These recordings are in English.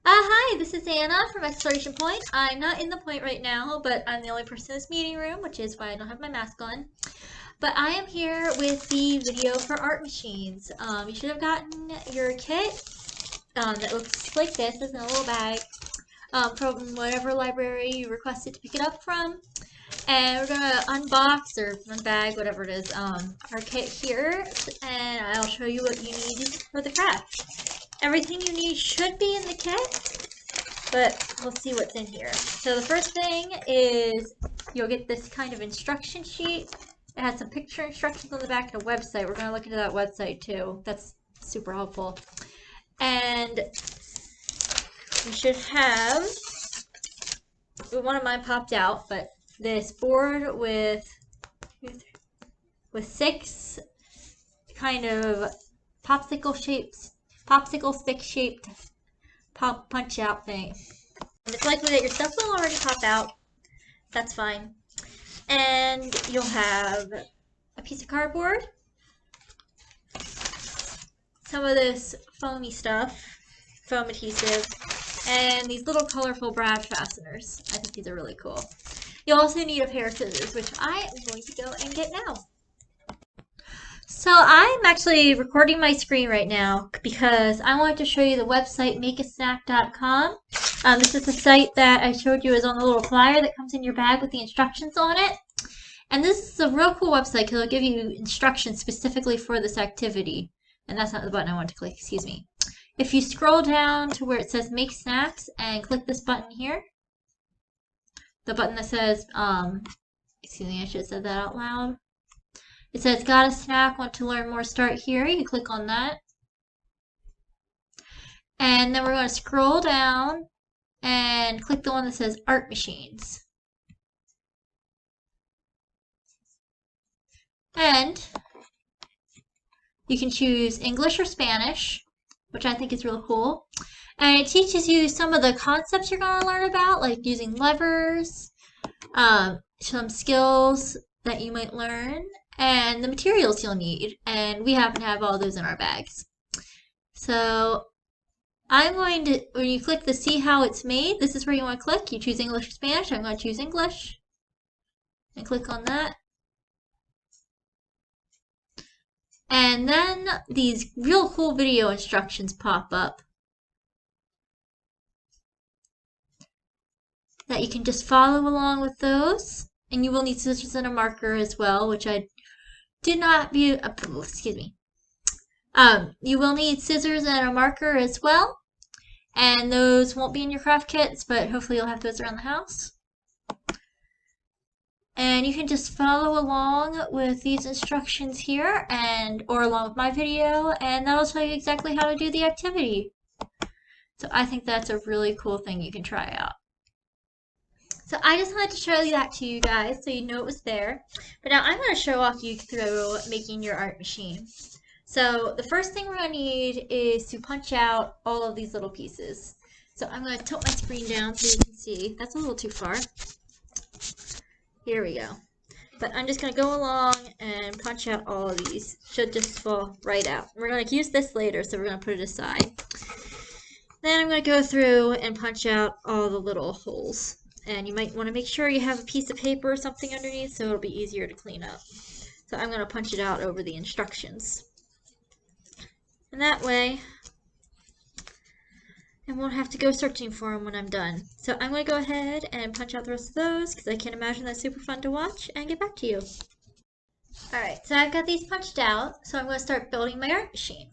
Hi, this is Anna from Exploration Point. I'm not in the point right now, but I'm the only person in this meeting room, which is why I don't have my mask on. But I am here with the video for art machines. You should have gotten your kit that looks like this. It's in a little bag from whatever library you requested to pick it up from. And we're gonna unbox or unbag, whatever it is, our kit here, and I'll show you what you need for the craft. Everything you need should be in the kit, but we'll see what's in here. So the first thing is you'll get this kind of instruction sheet. It has some picture instructions on the back and a website. We're gonna look into that website too. That's super helpful. And you should have, one of mine popped out, but this board with 6 kind of popsicle stick shaped punch out thing. And it's likely that your stuff will already pop out. That's fine. And you'll have a piece of cardboard, some of this foamy stuff, foam adhesive, and these little colorful brad fasteners. I think these are really cool. You'll also need a pair of scissors, which I am going to go and get now. So I'm actually recording my screen right now because I wanted to show you the website makeasnack.com. This is the site that I showed you is on the little flyer that comes in your bag with the instructions on it. And this is a real cool website because it'll give you instructions specifically for this activity. And that's not the button I want to click, excuse me. If you scroll down to where it says Make Snacks and click this button here, the button that says, excuse me, I should have said that out loud. It says, got a snack, want to learn more, start here. You can click on that. And then we're going to scroll down and click the one that says Art Machines. And you can choose English or Spanish, which I think is real cool. And it teaches you some of the concepts you're going to learn about, like using levers, some skills that you might learn, and the materials you'll need. And we happen to have all those in our bags. So I'm going to, when you click the see how it's made, this is where you want to click. You choose English or Spanish. I'm going to choose English. And click on that. And then these real cool video instructions pop up that you can just follow along with those. And you will need scissors and a marker as well, which I did not be, excuse me. You will need scissors and a marker as well. And those won't be in your craft kits, but hopefully you'll have those around the house. And you can just follow along with these instructions here or along with my video, and that'll tell you exactly how to do the activity. So I think that's a really cool thing you can try out. So I just wanted to show that to you guys so you know it was there. But now I'm going to show off you through making your art machine. So the first thing we're going to need is to punch out all of these little pieces. So I'm going to tilt my screen down so you can see. That's a little too far. Here we go. But I'm just going to go along and punch out all of these. Should just fall right out. We're going to use this later, so we're going to put it aside. Then I'm going to go through and punch out all the little holes. And you might want to make sure you have a piece of paper or something underneath so it'll be easier to clean up. So I'm going to punch it out over the instructions. And that way, I won't have to go searching for them when I'm done. So I'm going to go ahead and punch out the rest of those because I can imagine that's super fun to watch and get back to you. Alright, so I've got these punched out, so I'm going to start building my art machine.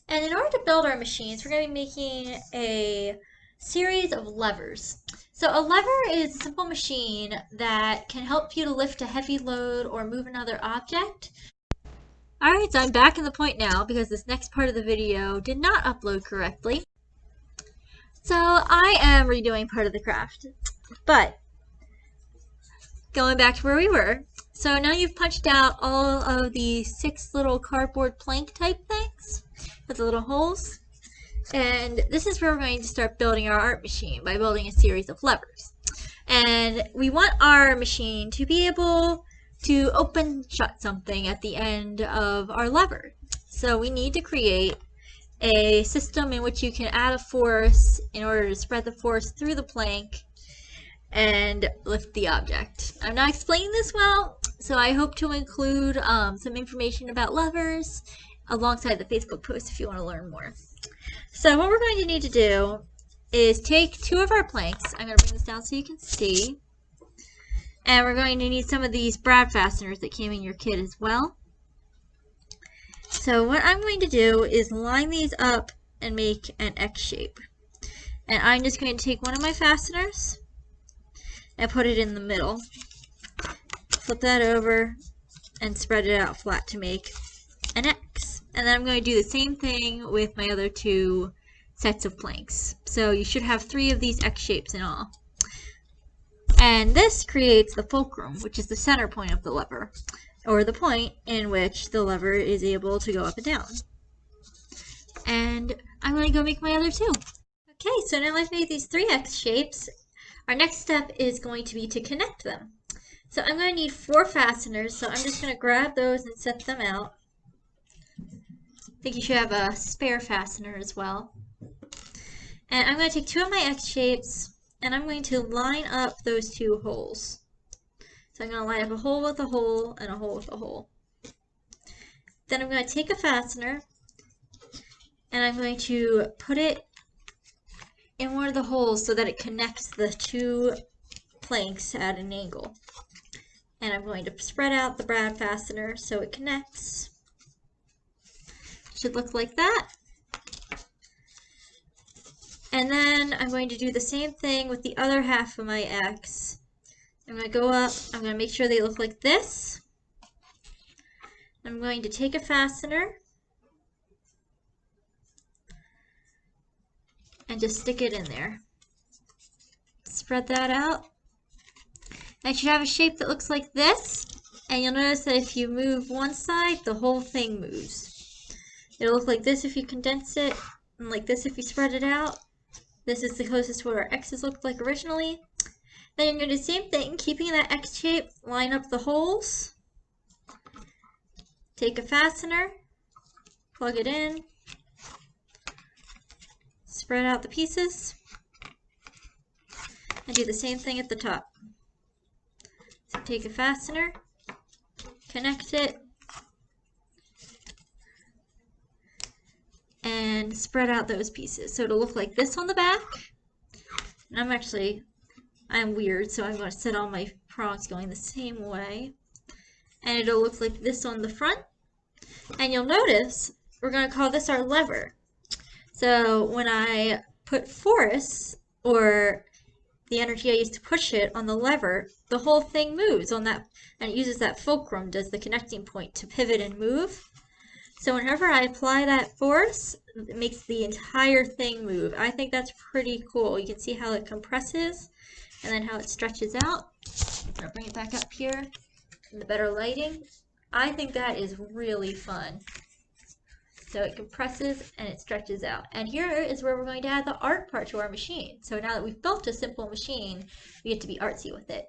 And in order to build our machines, we're going to be making a series of levers. So a lever is a simple machine that can help you to lift a heavy load or move another object. Alright, so I'm back in the point now because this next part of the video did not upload correctly. So I am redoing part of the craft, but going back to where we were. So now you've punched out all of the 6 little cardboard plank type things with the little holes. And this is where we're going to start building our art machine by building a series of levers. And we want our machine to be able to open shut something at the end of our lever. So we need to create a system in which you can add a force in order to spread the force through the plank and lift the object. I'm not explaining this well, so I hope to include some information about levers alongside the Facebook post if you want to learn more. So what we're going to need to do is take 2 of our planks. I'm going to bring this down so you can see. And we're going to need some of these brad fasteners that came in your kit as well. So what I'm going to do is line these up and make an X shape. And I'm just going to take one of my fasteners and put it in the middle. Flip that over and spread it out flat to make an X. And then I'm going to do the same thing with my other 2 sets of planks. So you should have 3 of these X shapes in all. And this creates the fulcrum, which is the center point of the lever, or the point in which the lever is able to go up and down. And I'm going to go make my other 2. Okay, so now I've made these 3 X shapes. Our next step is going to be to connect them. So I'm going to need 4 fasteners, so I'm just going to grab those and set them out. I think you should have a spare fastener as well. And I'm going to take 2 of my X shapes, and I'm going to line up those 2 holes. So I'm going to line up a hole with a hole and a hole with a hole. Then I'm going to take a fastener, and I'm going to put it in one of the holes so that it connects the 2 planks at an angle. And I'm going to spread out the brad fastener so it connects. Should look like that. And then I'm going to do the same thing with the other half of my X. I'm going to go up, I'm going to make sure they look like this. I'm going to take a fastener and just stick it in there. Spread that out. I should have a shape that looks like this, and you'll notice that if you move one side, the whole thing moves. It'll look like this if you condense it, and like this if you spread it out. This is the closest to what our X's looked like originally. Then you're going to do the same thing, keeping that X shape, line up the holes, take a fastener, plug it in, spread out the pieces, and do the same thing at the top. So take a fastener, connect it, and spread out those pieces. So it'll look like this on the back. And I'm weird, so I'm going to set all my prongs going the same way. And it'll look like this on the front. And you'll notice we're going to call this our lever. So when I put force, or the energy I use to push it on the lever, the whole thing moves on that, and it uses that fulcrum, does the connecting point, to pivot and move. So whenever I apply that force, it makes the entire thing move. I think that's pretty cool. You can see how it compresses and then how it stretches out. I'll bring it back up here in the better lighting. I think that is really fun. So it compresses and it stretches out. And here is where we're going to add the art part to our machine. So now that we've built a simple machine, we get to be artsy with it.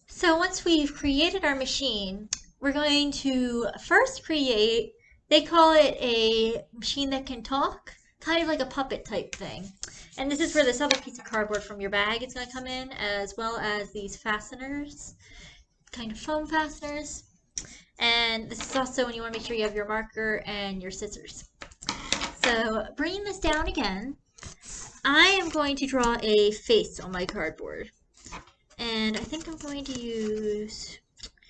So once we've created our machine, we're going to first create, they call it a machine that can talk, kind of like a puppet type thing. And this is where this other piece of cardboard from your bag is going to come in, as well as these fasteners, kind of foam fasteners. And this is also when you want to make sure you have your marker and your scissors. So bringing this down again, I am going to draw a face on my cardboard. And I think I'm going to use,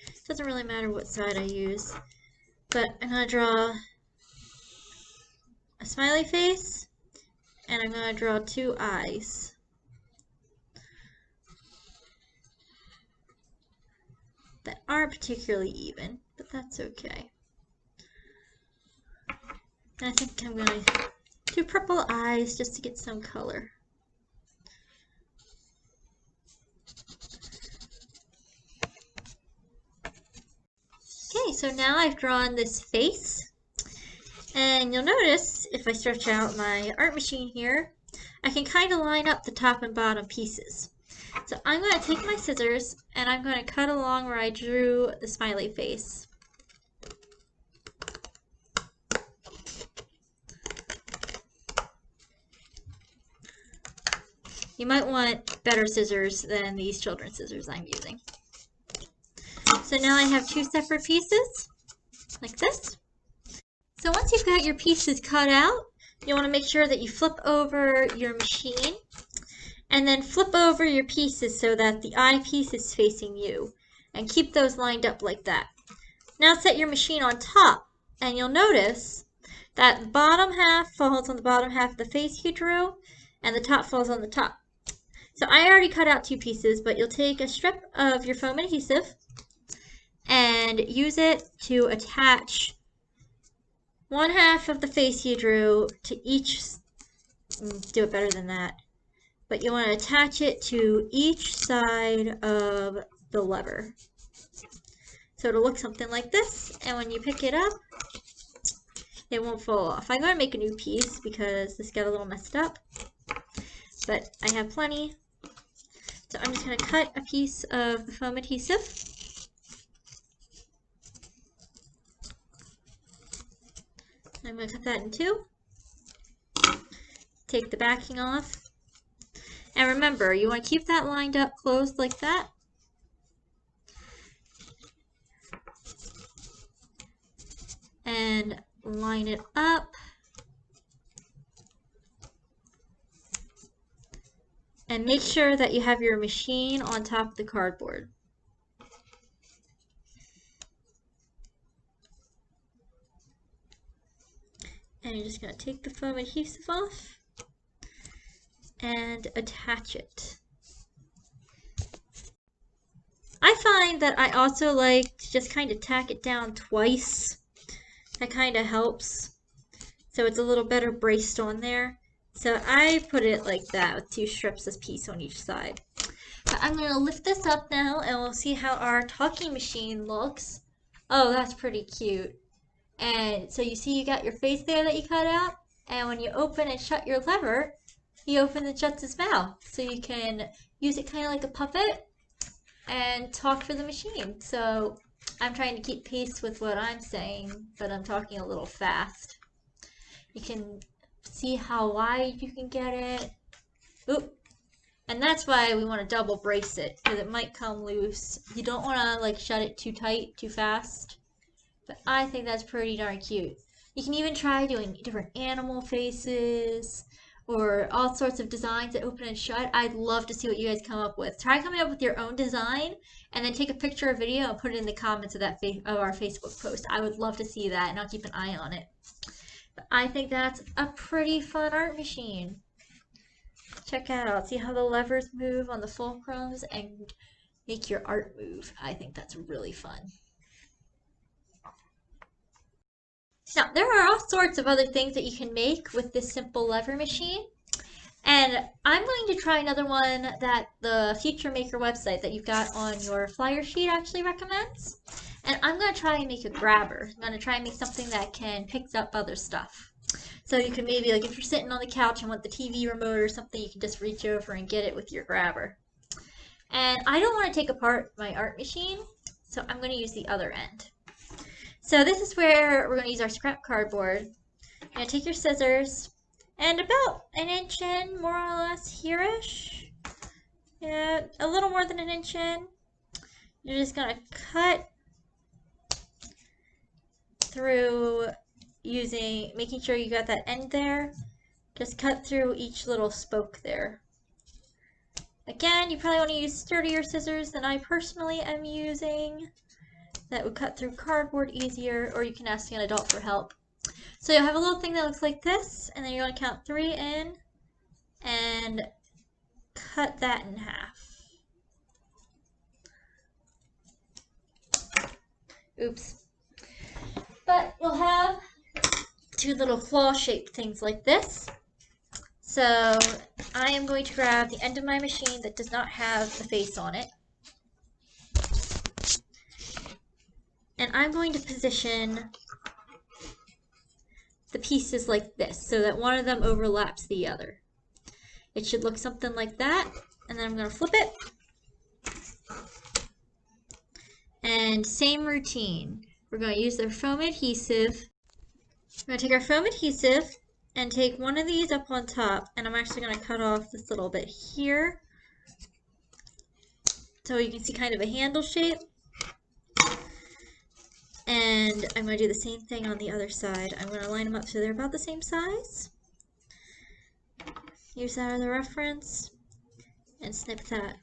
it doesn't really matter what side I use, but I'm going to draw a smiley face, and I'm going to draw 2 eyes. That aren't particularly even, but that's okay. And I think I'm going to do purple eyes just to get some color. Okay, so now I've drawn this face, and you'll notice if I stretch out my art machine here, I can kind of line up the top and bottom pieces. So I'm going to take my scissors and I'm going to cut along where I drew the smiley face. You might want better scissors than these children's scissors I'm using. So now I have two separate pieces, like this. So once you've got your pieces cut out, you want to make sure that you flip over your machine and then flip over your pieces so that the eyepiece is facing you, and keep those lined up like that. Now set your machine on top, and you'll notice that the bottom half falls on the bottom half of the face you drew, and the top falls on the top. So I already cut out two pieces, but you'll take a strip of your foam adhesive and use it to attach one half of the face you drew to each, do it better than that, but you want to attach it to each side of the lever. So it'll look something like this, and when you pick it up, it won't fall off. I'm going to make a new piece because this got a little messed up, but I have plenty. So I'm just going to cut a piece of the foam adhesive. I'm going to cut that in two. Take the backing off. And remember, you want to keep that lined up closed like that. And line it up. And make sure that you have your machine on top of the cardboard. And you're just going to take the foam adhesive off and attach it. I find that I also like to just kind of tack it down twice. That kind of helps. So it's a little better braced on there. So I put it like that with two strips of piece on each side. But I'm going to lift this up now and we'll see how our talking machine looks. Oh, that's pretty cute. And so you see you got your face there that you cut out, and when you open and shut your lever, he opens and shuts his mouth. So you can use it kind of like a puppet and talk for the machine. So I'm trying to keep pace with what I'm saying, but I'm talking a little fast. You can see how wide you can get it. Oop. And that's why we want to double brace it, because it might come loose. You don't want to like shut it too tight, too fast. But I think that's pretty darn cute. You can even try doing different animal faces or all sorts of designs that open and shut. I'd love to see what you guys come up with. Try coming up with your own design and then take a picture or video and put it in the comments of that of our Facebook post. I would love to see that, and I'll keep an eye on it. But I think that's a pretty fun art machine. Check out, see how the levers move on the fulcrums and make your art move. I think that's really fun. Now, there are all sorts of other things that you can make with this simple lever machine. And I'm going to try another one that the Future Maker website that you've got on your flyer sheet actually recommends. And I'm going to try and make a grabber. I'm going to try and make something that can pick up other stuff. So you can maybe, like if you're sitting on the couch and want the TV remote or something, you can just reach over and get it with your grabber. And I don't want to take apart my art machine, so I'm going to use the other end. So this is where we're going to use our scrap cardboard. You're going to take your scissors, and about an inch in, more or less here-ish. Yeah, a little more than an inch in. You're just going to cut through making sure you got that end there. Just cut through each little spoke there. Again, you probably want to use sturdier scissors than I personally am using. That would cut through cardboard easier, or you can ask an adult for help. So you'll have a little thing that looks like this, and then you're going to count 3 in and cut that in half. Oops. But you'll have 2 little claw-shaped things like this. So I am going to grab the end of my machine that does not have the face on it. And I'm going to position the pieces like this so that one of them overlaps the other. It should look something like that. And then I'm going to flip it. And same routine. We're going to use the foam adhesive. We're going to take our foam adhesive and take one of these up on top, and I'm actually going to cut off this little bit here so you can see kind of a handle shape. And I'm going to do the same thing on the other side. I'm going to line them up so they're about the same size. Use that as a reference and snip that.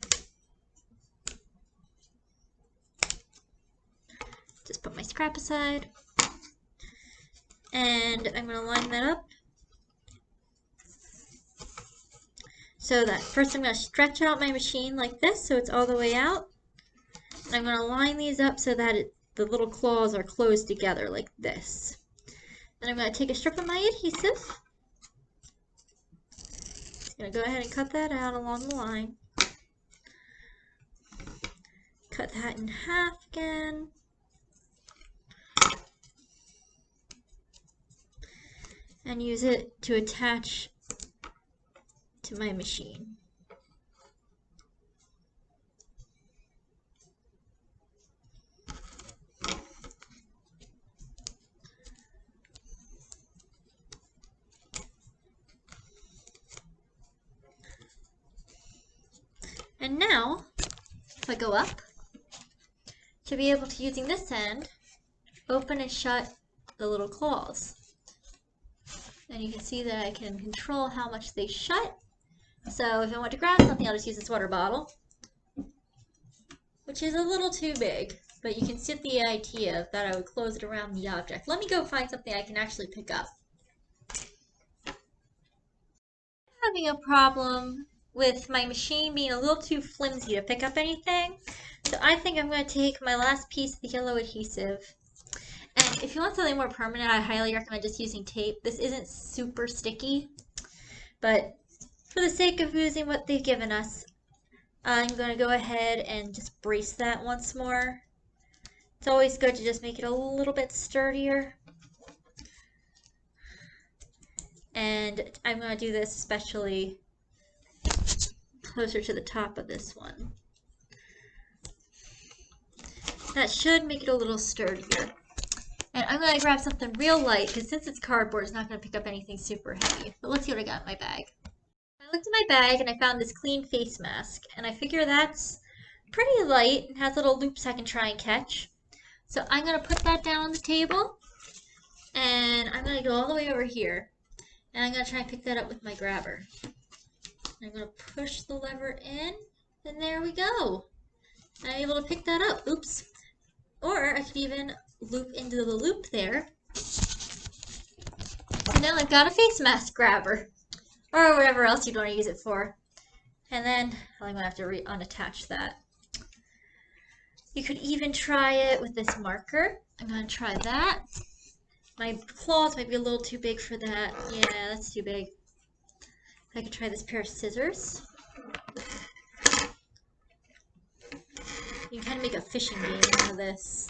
Just put my scrap aside. And I'm going to line that up. So that first I'm going to stretch out my machine like this so it's all the way out. And I'm going to line these up so that the little claws are closed together like this. Then I'm going to take a strip of my adhesive. I'm going to go ahead and cut that out along the line. Cut that in half again. And use it to attach to my machine. And now, if I go up, to be able to, using this end, open and shut the little claws. And you can see that I can control how much they shut. So if I want to grab something, I'll just use this water bottle, which is a little too big, but you can get the idea that I would close it around the object. Let me go find something I can actually pick up. Having a problem with my machine being a little too flimsy to pick up anything. So I think I'm going to take my last piece of the yellow adhesive. And if you want something more permanent, I highly recommend just using tape. This isn't super sticky, but for the sake of using what they've given us, I'm going to go ahead and just brace that once more. It's always good to just make it a little bit sturdier. And I'm going to do this especially closer to the top of this one. That should make it a little sturdier. And I'm going to grab something real light, because since it's cardboard, it's not going to pick up anything super heavy. But let's see what I got in my bag. I looked in my bag and I found this clean face mask. And I figure that's pretty light and has little loops I can try and catch. So I'm going to put that down on the table. And I'm going to go all the way over here. And I'm going to try and pick that up with my grabber. I'm going to push the lever in, and there we go. I'm able to pick that up. Oops. Or I could even loop into the loop there. And now I've got a face mask grabber. Or whatever else you'd want to use it for. And then I'm going to have to unattach that. You could even try it with this marker. I'm going to try that. My claws might be a little too big for that. Yeah, that's too big. I could try this pair of scissors. You can kind of make a fishing game out of this.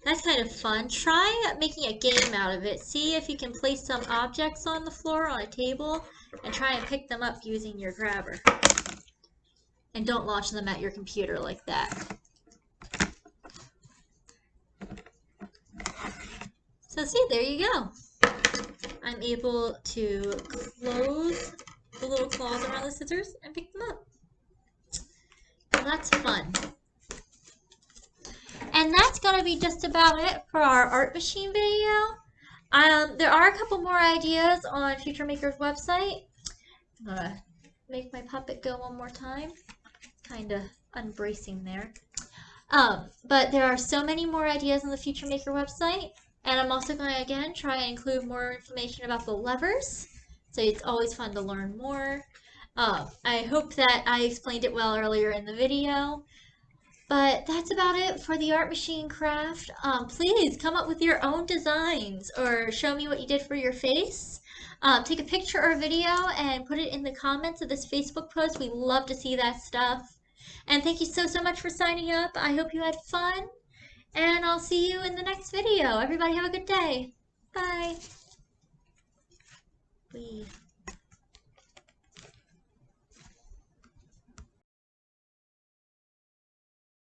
That's kind of fun. Try making a game out of it. See if you can place some objects on the floor on a table and try and pick them up using your grabber. And don't launch them at your computer like that. So see, there you go. I'm able to close the little claws around the scissors and pick them up. So that's fun. And that's going to be just about it for our art machine video. There are a couple more ideas on Future Maker's website. I'm going to make my puppet go one more time. Kind of unbracing there. But there are so many more ideas on the Future Maker website. And I'm also going to, again, try and include more information about the levers. So it's always fun to learn more. I hope that I explained it well earlier in the video. But that's about it for the art machine craft. Please come up with your own designs or show me what you did for your face. Take a picture or video and put it in the comments of this Facebook post. We love to see that stuff. And thank you so much for signing up. I hope you had fun. And I'll see you in the next video. Everybody have a good day. Bye. Bye.